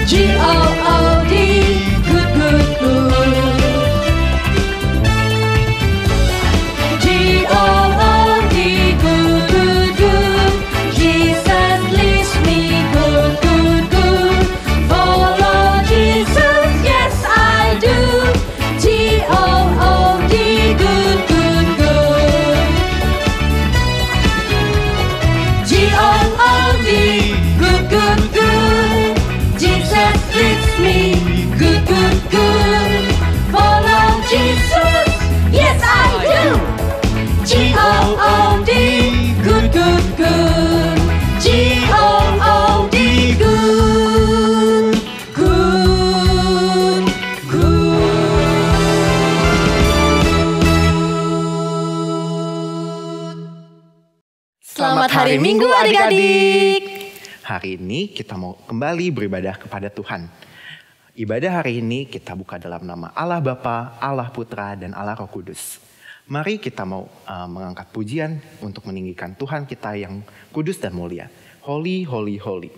G-O-O-D, good, good, good. G-O-O-D, good, good, good. Jesus leads me good, good, good. Follow Jesus, yes I do. G-O-O-D, good, good, good. G-O-O-D, good, good, good. Jesus leads me good, good, good. Follow Jesus, yes I do. G-O-O-D, good, good, good. G-O-O-D, good, good, good. Selamat hari Minggu adik-adik. Hari ini kita mau kembali beribadah kepada Tuhan. Ibadah hari ini kita buka dalam nama Allah Bapa, Allah Putra, dan Allah Roh Kudus. Mari kita mau mengangkat pujian untuk meninggikan Tuhan kita yang kudus dan mulia. Holy, holy, holy.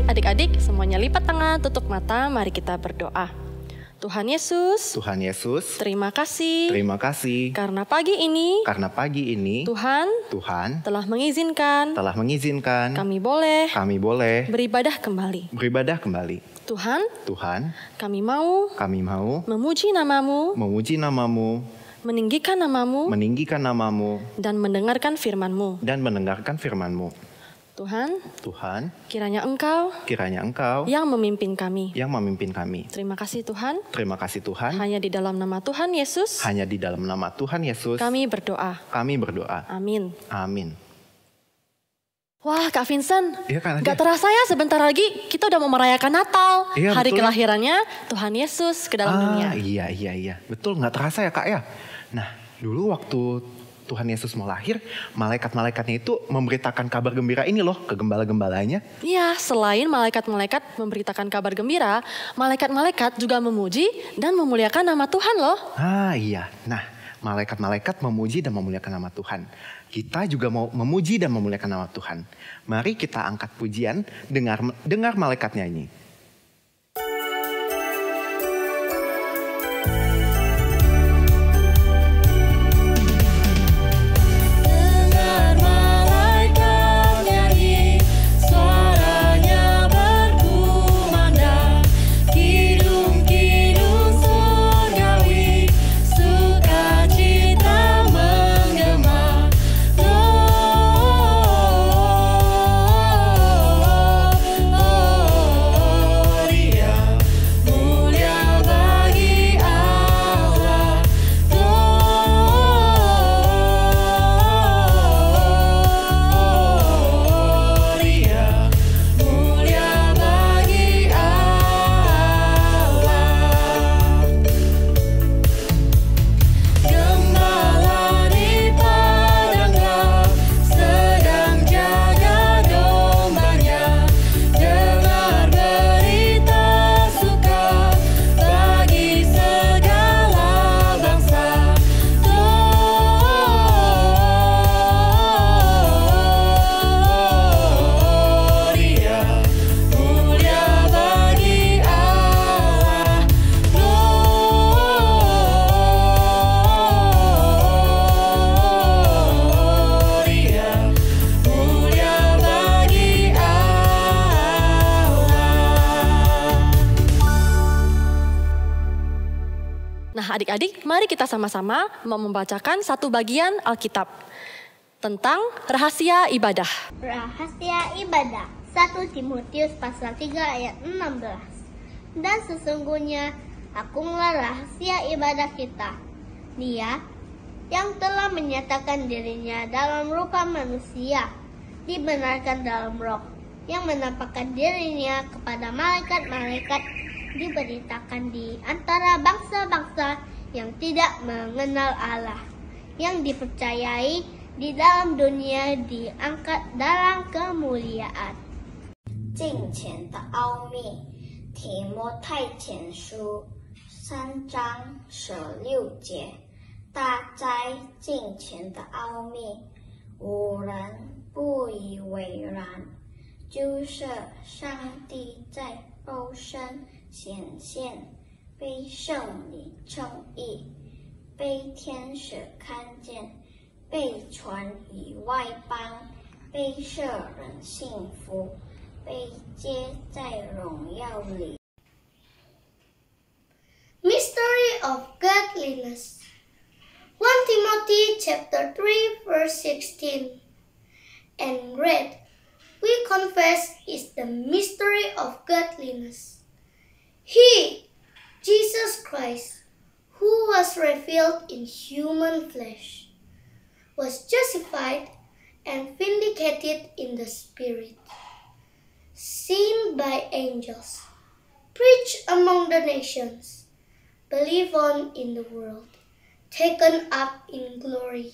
Adik-adik semuanya lipat tangan, tutup mata, mari kita berdoa. Tuhan Yesus, terima kasih karena pagi ini Tuhan telah mengizinkan kami boleh beribadah kembali. Tuhan, kami mau memuji namamu, meninggikan namamu, dan mendengarkan firman-Mu. Tuhan, kiranya Engkau yang memimpin kami. Terima kasih Tuhan. Hanya di dalam nama Tuhan Yesus. Kami berdoa. Amin. Wah, Kak Vincent, gak terasa ya sebentar lagi kita udah mau merayakan Natal. Hari betul. Kelahirannya Tuhan Yesus ke dalam dunia. Iya. Betul, gak terasa ya Kak ya. Nah, dulu waktu Tuhan Yesus mau lahir, malaikat-malaikatnya itu memberitakan kabar gembira ini loh ke gembala-gembalanya. Iya, selain malaikat-malaikat memberitakan kabar gembira, malaikat-malaikat juga memuji dan memuliakan nama Tuhan loh. Iya. Nah, malaikat-malaikat memuji dan memuliakan nama Tuhan. Kita juga mau memuji dan memuliakan nama Tuhan. Mari kita angkat pujian, dengar malaikat nyanyi. Nah adik-adik, mari kita sama-sama membacakan satu bagian Alkitab tentang rahasia ibadah. Rahasia ibadah 1 Timotius pasal 3 ayat 16. Dan sesungguhnya agunglah rahasia ibadah kita. Dia yang telah menyatakan dirinya dalam rupa manusia, dibenarkan dalam roh, yang menampakkan dirinya kepada malaikat-malaikat, diberitakan di antara bangsa-bangsa yang tidak mengenal Allah, yang dipercayai di dalam dunia, diangkat dalam kemuliaan. 敬虔的奥秘，提摩太前书3章16节，大哉敬虔的奥秘，无人不以为然，就是上帝在肉身显现，被圣灵称义，被天使看见，被传于外邦，被世人信服，被接在荣耀里。 Mystery of Godliness. 1 Timothy chapter 3 verse 16. And great, we confess, is the mystery of godliness. He, Jesus Christ, who was revealed in human flesh, was justified and vindicated in the Spirit, seen by angels, preached among the nations, believed on in the world, taken up in glory.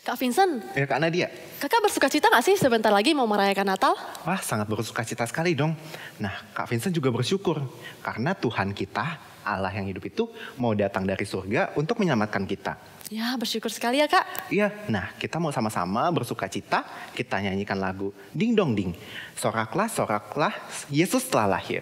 Kak Vincent, Ya Kak Nadia. kakak bersuka cita gak sih sebentar lagi mau merayakan Natal? Wah, sangat bersuka cita sekali dong. Nah, Kak Vincent juga bersyukur karena Tuhan kita, Allah yang hidup itu, mau datang dari surga untuk menyelamatkan kita. Ya, bersyukur sekali ya Kak. Iya, nah kita mau sama-sama bersuka cita, kita nyanyikan lagu Ding Dong Ding. Soraklah, soraklah, Yesus telah lahir.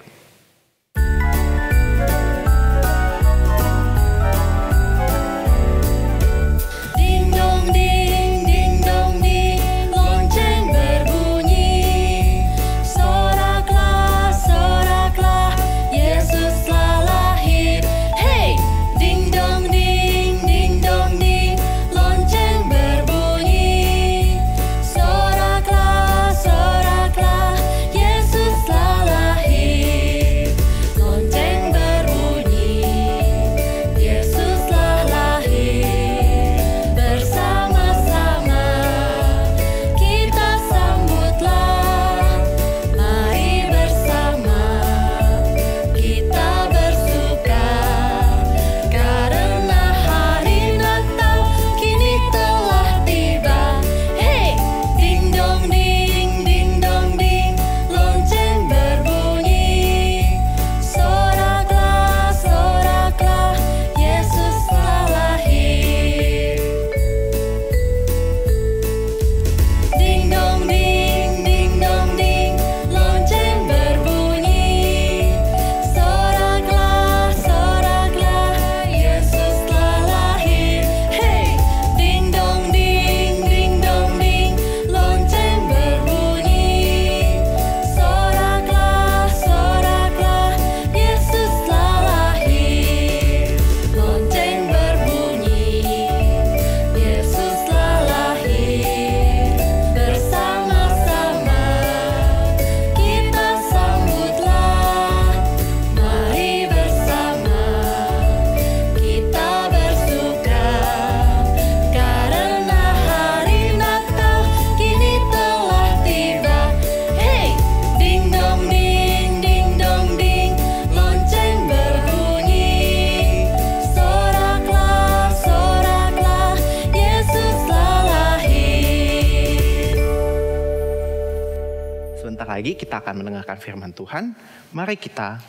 Lagi kita akan mendengarkan firman Tuhan. Mari kita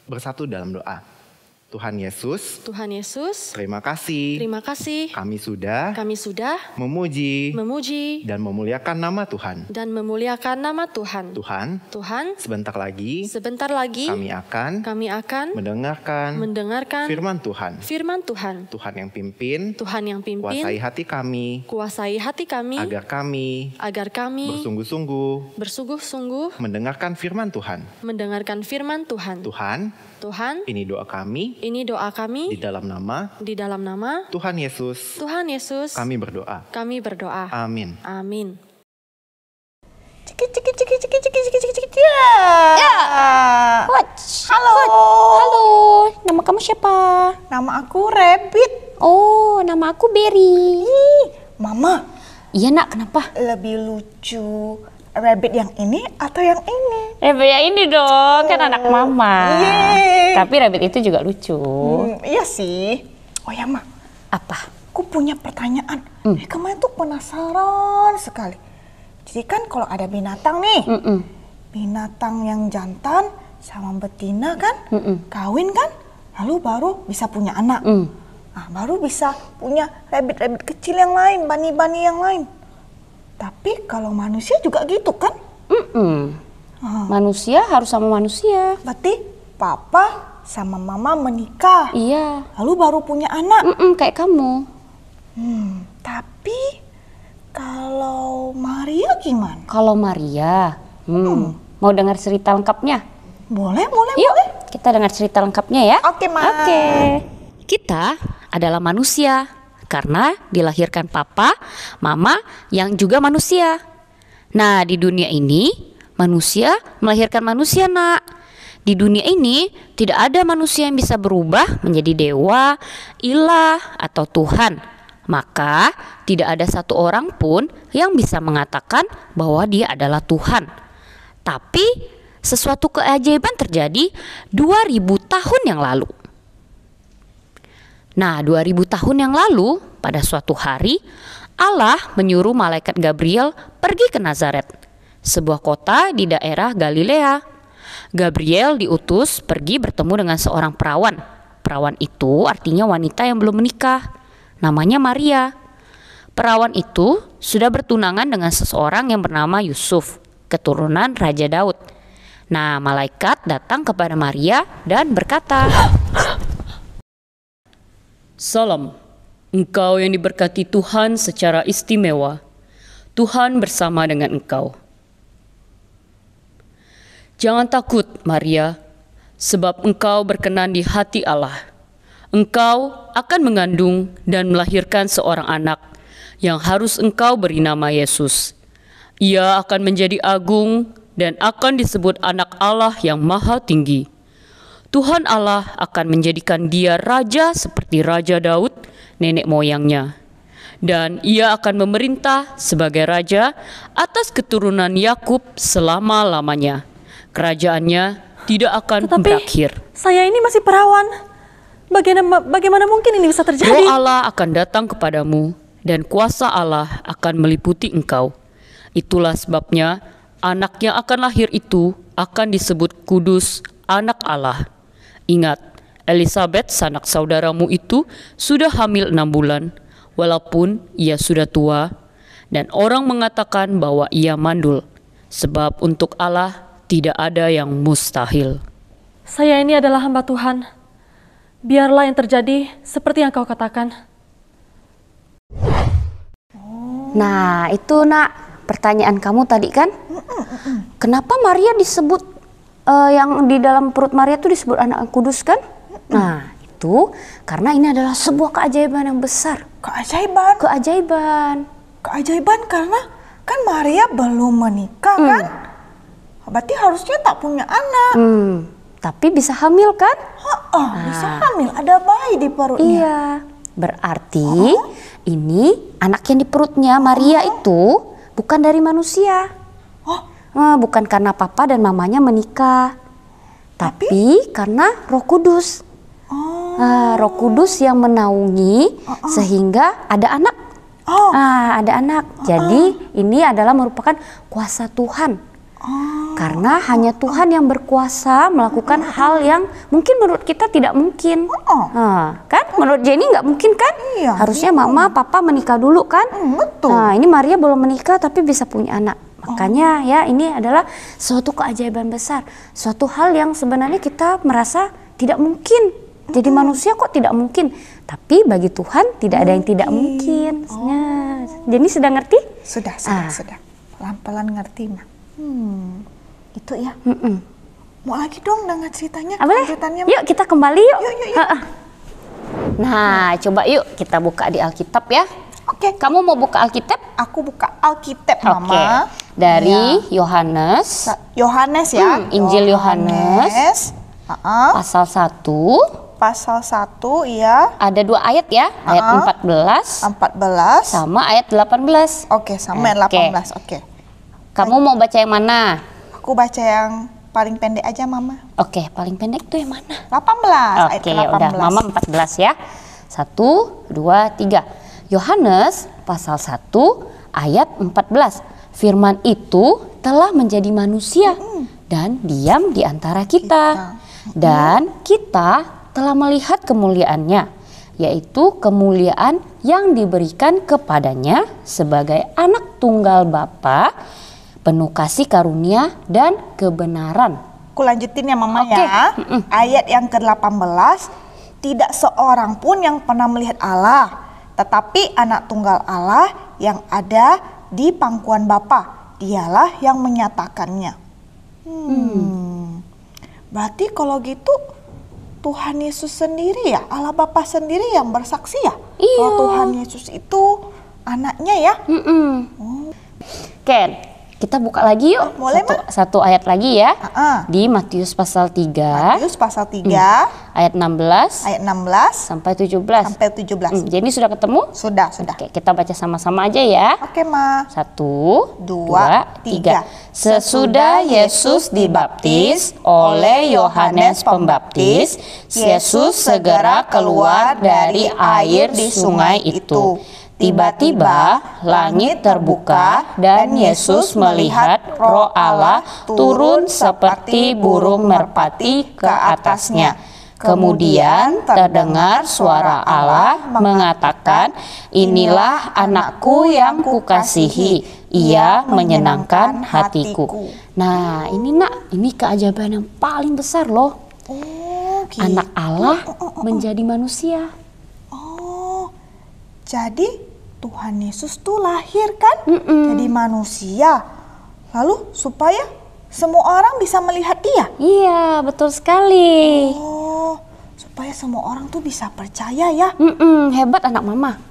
bersatu dalam doa. Tuhan Yesus, terima kasih. Kami sudah memuji dan memuliakan nama Tuhan. Tuhan, sebentar lagi kami akan mendengarkan firman Tuhan. Tuhan yang pimpin, kuasai hati kami, agar kami bersungguh-sungguh mendengarkan firman Tuhan. Tuhan, ini doa kami. Ini doa kami di dalam nama Tuhan Yesus. Kami berdoa. Amin. Ya. Halo. Nama kamu siapa? Nama aku Rabbit. Oh, nama aku Berry. Mama. Iya nak, kenapa? Lebih lucu Rabbit yang ini atau yang ini? Rabbit yang ini dong, kan anak mama. Tapi Rabbit itu juga lucu. Iya sih. Oh ya Ma. Apa? Aku punya pertanyaan. Kemarin tuh penasaran sekali. Jadi kan kalau ada binatang nih, binatang yang jantan sama betina kan, kawin kan, lalu baru bisa punya anak. Nah, baru bisa punya rabbit-rabbit kecil yang lain, bunny-bunny yang lain. Tapi kalau manusia juga gitu kan? Manusia harus sama manusia. Berarti papa sama mama menikah. Iya. Lalu baru punya anak. Kayak kamu. Tapi kalau Maria gimana? Kalau Maria, mau dengar cerita lengkapnya? Boleh. Yuk, kita dengar cerita lengkapnya ya. Oke, Ma. Oke. Kita adalah manusia karena dilahirkan papa, mama yang juga manusia. Nah, di dunia ini manusia melahirkan manusia, Nak. Di dunia ini tidak ada manusia yang bisa berubah menjadi dewa, ilah, atau Tuhan. Maka tidak ada satu orang pun yang bisa mengatakan bahwa dia adalah Tuhan. Tapi sesuatu keajaiban terjadi 2000 tahun yang lalu. Nah, 2000 tahun yang lalu pada suatu hari Allah menyuruh malaikat Gabriel pergi ke Nazaret, sebuah kota di daerah Galilea. Gabriel diutus pergi bertemu dengan seorang perawan. Perawan itu artinya wanita yang belum menikah. Namanya Maria. Perawan itu sudah bertunangan dengan seseorang yang bernama Yusuf, keturunan Raja Daud. Nah, malaikat datang kepada Maria dan berkata, "Salam, engkau yang diberkati Tuhan secara istimewa. Tuhan bersama dengan engkau. Jangan takut, Maria, sebab engkau berkenan di hati Allah. Engkau akan mengandung dan melahirkan seorang anak yang harus engkau beri nama Yesus. Ia akan menjadi agung dan akan disebut anak Allah yang maha tinggi. Tuhan Allah akan menjadikan dia raja seperti Raja Daud, nenek moyangnya. Dan ia akan memerintah sebagai raja atas keturunan Yakub selama-lamanya. Kerajaannya tidak akan berakhir." Saya ini masih perawan. Bagaimana mungkin ini bisa terjadi? Roh Allah akan datang kepadamu dan kuasa Allah akan meliputi engkau. Itulah sebabnya anak yang akan lahir itu akan disebut kudus, anak Allah. Ingat, Elizabeth, sanak saudaramu itu sudah hamil 6 bulan, walaupun ia sudah tua, dan orang mengatakan bahwa ia mandul, sebab untuk Allah tidak ada yang mustahil. Saya ini adalah hamba Tuhan. Biarlah yang terjadi seperti yang kau katakan. Nah, itu Nak, pertanyaan kamu tadi kan? Kenapa Maria disebut, yang di dalam perut Maria itu disebut anak kudus kan? Nah, itu karena ini adalah sebuah keajaiban yang besar. Keajaiban? Keajaiban karena kan Maria belum menikah kan? Berarti harusnya tak punya anak. Tapi bisa hamil kan? Bisa hamil, ada bayi di perutnya. Iya, berarti ini anak yang di perutnya Maria itu bukan dari manusia. Bukan karena papa dan mamanya menikah, tapi karena Roh Kudus. Roh Kudus yang menaungi sehingga ada anak. Ada anak. Jadi ini adalah merupakan kuasa Tuhan. Karena hanya Tuhan yang berkuasa melakukan hal yang mungkin menurut kita tidak mungkin. Kan? Menurut Jenny nggak mungkin kan? Iya, harusnya mama, papa menikah dulu kan? Betul. Nah, ini Maria belum menikah tapi bisa punya anak. Makanya ya ini adalah suatu keajaiban besar. Suatu hal yang sebenarnya kita merasa tidak mungkin. Jadi manusia kok tidak mungkin. Tapi bagi Tuhan tidak ada yang tidak mungkin. Jenny sudah ngerti? Sudah. Pelan-pelan ngerti, Ma. Itu ya. Mau lagi dong dengar ceritanya. Boleh? Yuk kita kembali yuk. Yuk. Nah, coba yuk kita buka di Alkitab ya. Oke. Kamu mau buka Alkitab? Aku buka Alkitab, Mama. Dari Yohanes. Yohanes ya. Injil Yohanes. Pasal 1. Pasal 1 ya. Ada 2 ayat ya. Ayat 14 sama ayat 18. Oke, sama ayat 18. Oke. Kamu mau baca yang mana? Aku baca yang paling pendek aja, Mama. Oke, paling pendek tuh yang mana? 18. Oke, udah Mama 14 ya. 1, 2, 3. Yohanes pasal 1 ayat 14. Firman itu telah menjadi manusia dan diam di antara kita. Dan kita telah melihat kemuliaannya, yaitu kemuliaan yang diberikan kepadanya sebagai anak tunggal Bapa, penuh kasih karunia dan kebenaran. Aku lanjutin ya, Mama ya. Ayat yang ke-18, tidak seorang pun yang pernah melihat Allah, tetapi anak tunggal Allah yang ada di pangkuan Bapa, dialah yang menyatakannya. Berarti kalau gitu Tuhan Yesus sendiri ya, Allah Bapa sendiri yang bersaksi ya? Iya. Kalau Tuhan Yesus itu anaknya ya? Ken, kita buka lagi yuk. Boleh, satu ayat lagi ya. Di Matius pasal 3. Matius pasal 3. Ayat 16. Ayat 16. Sampai 17. Sampai 17. Jadi sudah ketemu? Sudah. Oke, kita baca sama-sama aja ya. Oke, Ma. 1, 2, 3. Sesudah Yesus dibaptis oleh Yohanes Pembaptis, Yesus segera keluar dari air di sungai itu. Tiba-tiba langit terbuka dan Yesus melihat Roh Allah turun seperti burung merpati ke atasnya. Kemudian terdengar suara Allah mengatakan, "Inilah anakku yang kukasihi, ia menyenangkan hatiku." Nah, ini keajaiban yang paling besar loh. Anak Allah menjadi manusia. Jadi Tuhan Yesus tuh lahir kan jadi manusia, lalu supaya semua orang bisa melihat dia. Iya, betul sekali. Supaya semua orang tuh bisa percaya ya. Hebat anak Mama.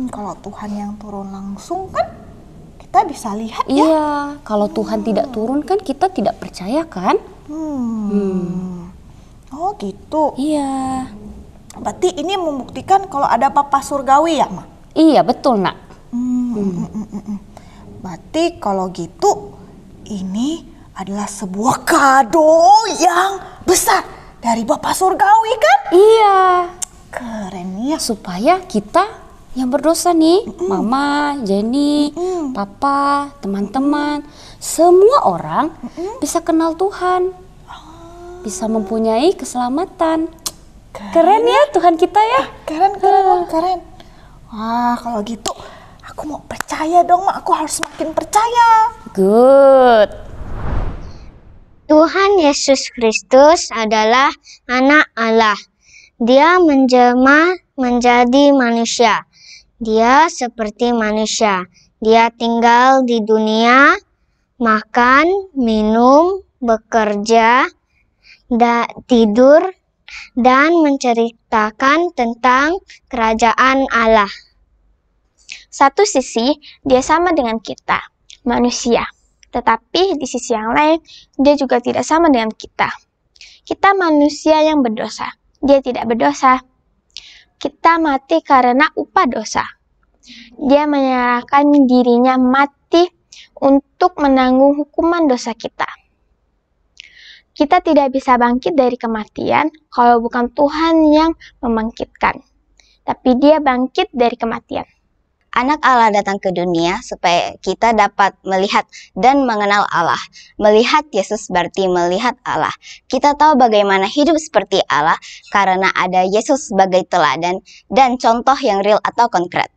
Kalau Tuhan yang turun langsung kan kita bisa lihat ya. Iya, kalau Tuhan tidak turun kan kita tidak percaya kan? Oh gitu. Iya. Berarti ini membuktikan kalau ada Bapa surgawi ya, Ma? Iya, betul, Nak. Berarti kalau gitu ini adalah sebuah kado yang besar dari Bapa surgawi kan? Iya. Keren ya. Supaya kita yang berdosa nih, Mama, Jenny, Papa, teman-teman, semua orang bisa kenal Tuhan. Bisa mempunyai keselamatan. Keren ya Tuhan kita ya. Keren. Wah, kalau gitu aku mau percaya dong, Mak. Aku harus makin percaya. Good. Tuhan Yesus Kristus adalah anak Allah. Dia menjelma menjadi manusia. Dia seperti manusia. Dia tinggal di dunia, makan, minum, bekerja, tidur, dan menceritakan tentang kerajaan Allah. Satu sisi, dia sama dengan kita, manusia. Tetapi di sisi yang lain, dia juga tidak sama dengan kita. Kita manusia yang berdosa. Dia tidak berdosa. Kita mati karena upah dosa. Dia menyerahkan dirinya mati untuk menanggung hukuman dosa kita. Kita tidak bisa bangkit dari kematian kalau bukan Tuhan yang membangkitkan. Tapi dia bangkit dari kematian. Anak Allah datang ke dunia supaya kita dapat melihat dan mengenal Allah. Melihat Yesus berarti melihat Allah. Kita tahu bagaimana hidup seperti Allah karena ada Yesus sebagai teladan dan contoh yang real atau konkret.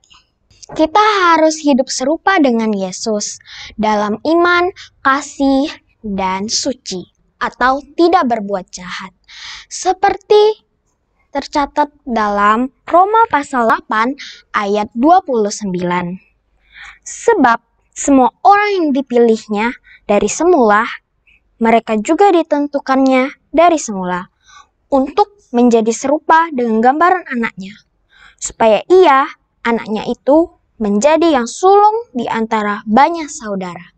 Kita harus hidup serupa dengan Yesus dalam iman, kasih, dan suci. Atau tidak berbuat jahat. Seperti tercatat dalam Roma pasal 8 ayat 29. Sebab semua orang yang dipilihnya dari semula mereka juga ditentukannya dari semula untuk menjadi serupa dengan gambaran anaknya, supaya ia, anaknya itu, menjadi yang sulung di antara banyak saudara.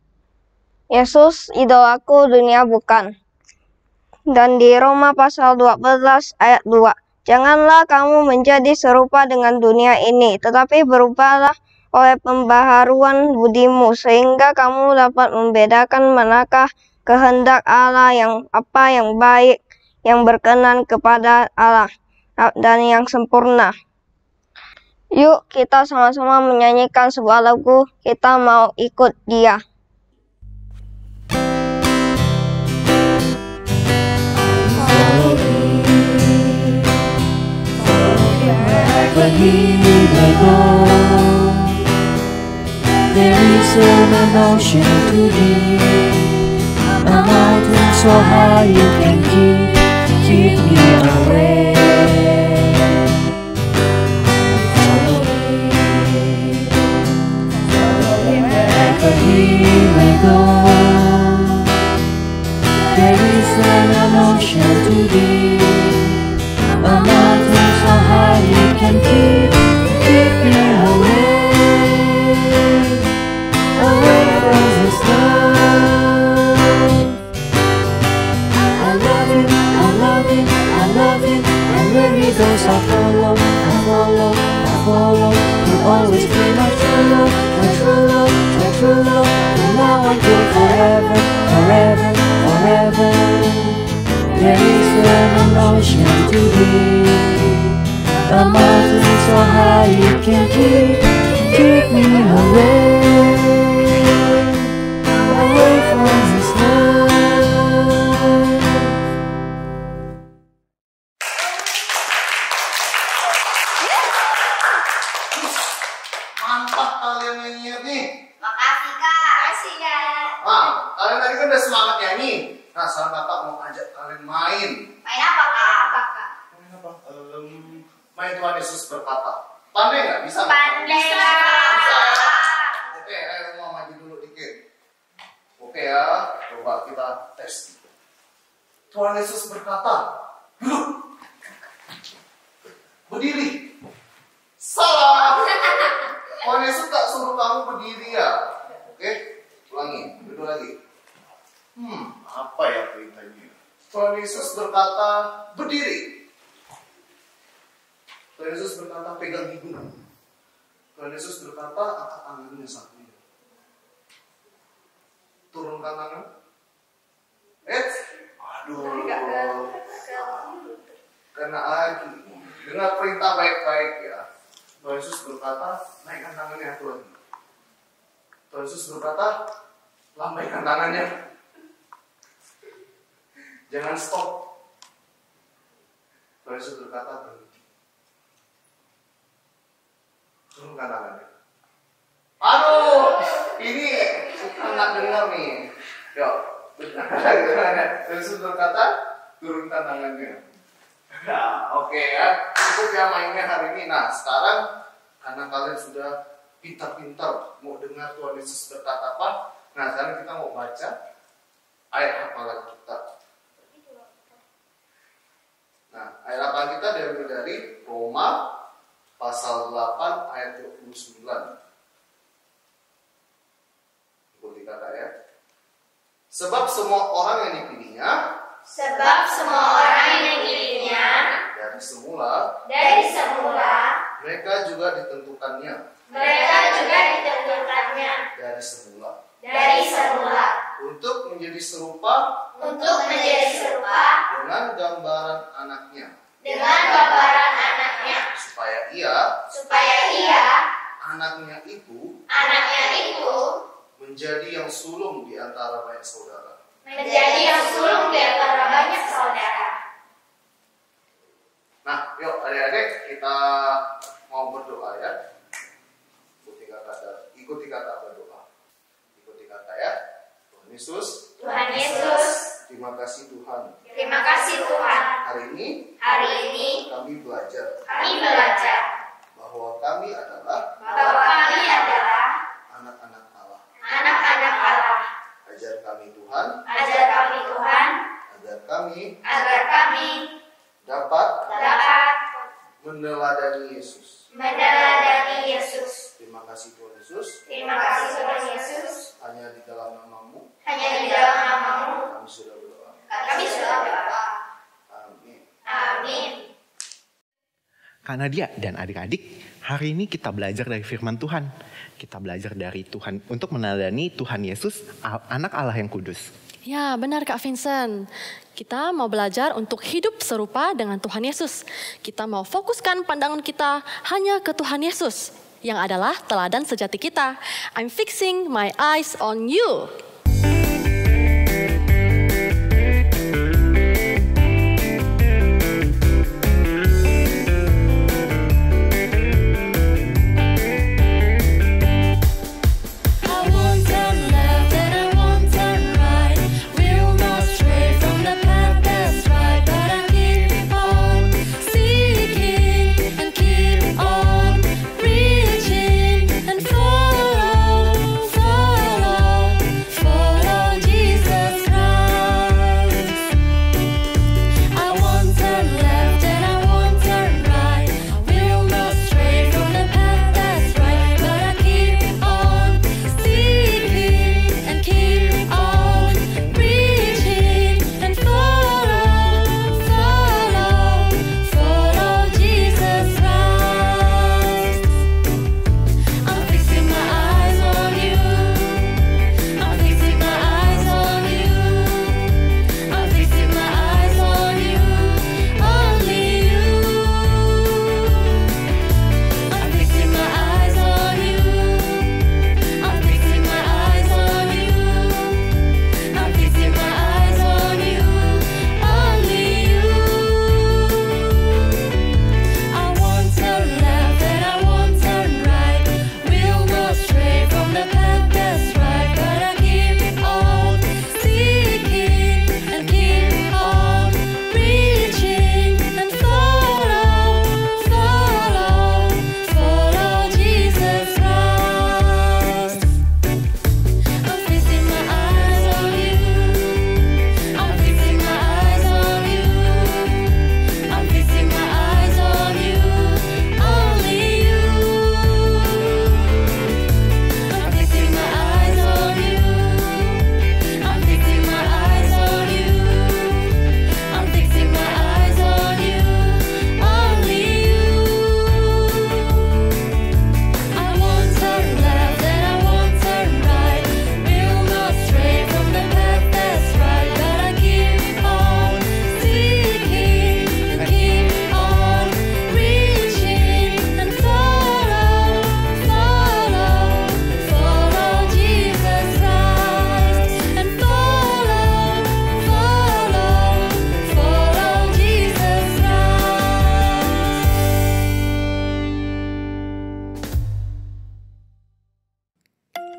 Yesus, idolaku, dunia bukan. Dan di Roma pasal 12 ayat 2, janganlah kamu menjadi serupa dengan dunia ini, tetapi berubahlah oleh pembaharuan budimu, sehingga kamu dapat membedakan manakah kehendak Allah yang baik, yang berkenan kepada Allah, dan yang sempurna. Yuk kita sama-sama menyanyikan sebuah lagu, kita mau ikut Dia. Wherever he may go, there is an ocean to deep, a mountain so high you can keep me away. Follow him wherever he may go, there is an ocean to deep, a mountain so high you can keep me away from this love. I love him, I love him, I love him, and where he goes I follow, I follow, I follow. He'll always be my true love, my true love, my true love, from now until forever, forever, forever. There is an ocean to deep, a mountain so high you can keep me away from this love. Mantap kalian nyanyi nih. Makasih Kak. Makasih Kak. Kalian tadi kan udah semangat nyanyi. Nah, sekarang kakak mau ajak kalian main. Main apa Kak? Main apa? Main Tuhan Yesus berkata. Pandai nggak? Bisa nggak? Pandai Kak. Bisa ya? Oke, ayo semua maju dulu dikit. Oke ya, coba kita tes. Tuhan Yesus berkata, duduk, berdiri. Salah. Tuhan Yesus tak suruh kamu berdiri ya. Oke, ulangi, duduk lagi. Apa ya perintahnya? Tuhan Yesus berkata, berdiri. Tuhan Yesus berkata, pegang hidung. Tuhan Yesus berkata, angkat tangannya satu. Turunkan tangan. Aduh. Kena lagi. Dengar perintah baik-baik ya. Tuhan Yesus berkata, naikkan tangannya Tuhan. Tuhan Yesus berkata, lambaikan tangannya. Jangan stop. Tuhan Yesus berkata, berhenti. Turunkan tangannya. Aduh, ini nggak dengar nih. Yuk, Tuhan Yesus berkata, turunkan tangannya. Nah, oke ya, cukup ya mainnya hari ini. Nah, sekarang karena kalian sudah pintar-pintar mau dengar Tuhan Yesus berkata apa, nah sekarang kita mau baca ayat hafalan kita. Nah, ayat hafalan kita diambil dari Roma pasal 8 ayat 29. Ikuti kata ya. Sebab semua orang yang dipilihnya, dari semula, mereka juga ditentukannya, dari semula, untuk menjadi serupa, dengan gambaran anaknya, supaya ia, anaknya itu, menjadi yang sulung di antara banyak saudara. Nah, yuk adik-adik kita mau berdoa ya. Ikuti kata berdoa. Ikuti kata ya. Tuhan Yesus. Terima kasih Tuhan. Hari ini kami belajar bahwa kami adalah anak-anak Allah. Ajar kami Tuhan kami dapat meneladani Yesus. Terima kasih Tuhan Yesus. Hanya di dalam namamu kami sudah berdoa. Amin. Kak Nadia dan adik-adik, hari ini kita belajar dari firman Tuhan. Kita belajar dari Tuhan untuk meneladani Tuhan Yesus, anak Allah yang kudus. Ya, benar Kak Vincent. Kita mau belajar untuk hidup serupa dengan Tuhan Yesus. Kita mau fokuskan pandangan kita hanya ke Tuhan Yesus, yang adalah teladan sejati kita. I'm fixing my eyes on you.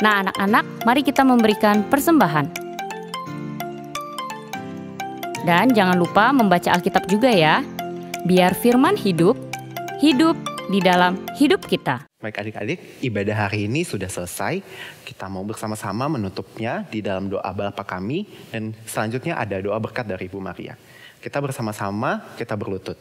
Nah, anak-anak, mari kita memberikan persembahan. Dan jangan lupa membaca Alkitab juga ya. Biar firman hidup di dalam hidup kita. Baik adik-adik, ibadah hari ini sudah selesai. Kita mau bersama-sama menutupnya di dalam doa Bapa kami. Dan selanjutnya ada doa berkat dari Ibu Maria. Kita bersama-sama, kita berlutut.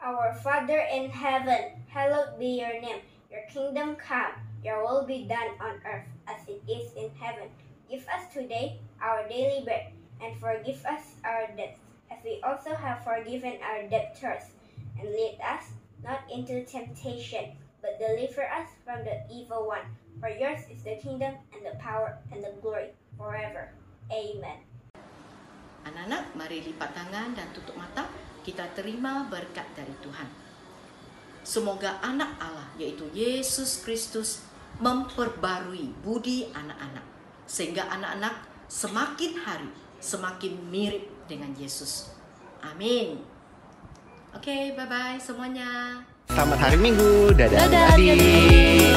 Our Father in heaven, hallowed be your name. Your kingdom come, your will be done on earth as it is in heaven. Give us today our daily bread, and forgive us our debts, as we also have forgiven our debtors. And lead us not into temptation, but deliver us from the evil one. For yours is the kingdom, and the power, and the glory, forever. Amen. Anak-anak, mari lipat tangan dan tutup mata. Kita terima berkat dari Tuhan. Semoga anak Allah, yaitu Yesus Kristus, memperbarui budi anak-anak. Sehingga anak-anak semakin hari, semakin mirip dengan Yesus. Amin. Oke, bye-bye semuanya. Selamat hari Minggu. Dadah adik-adik.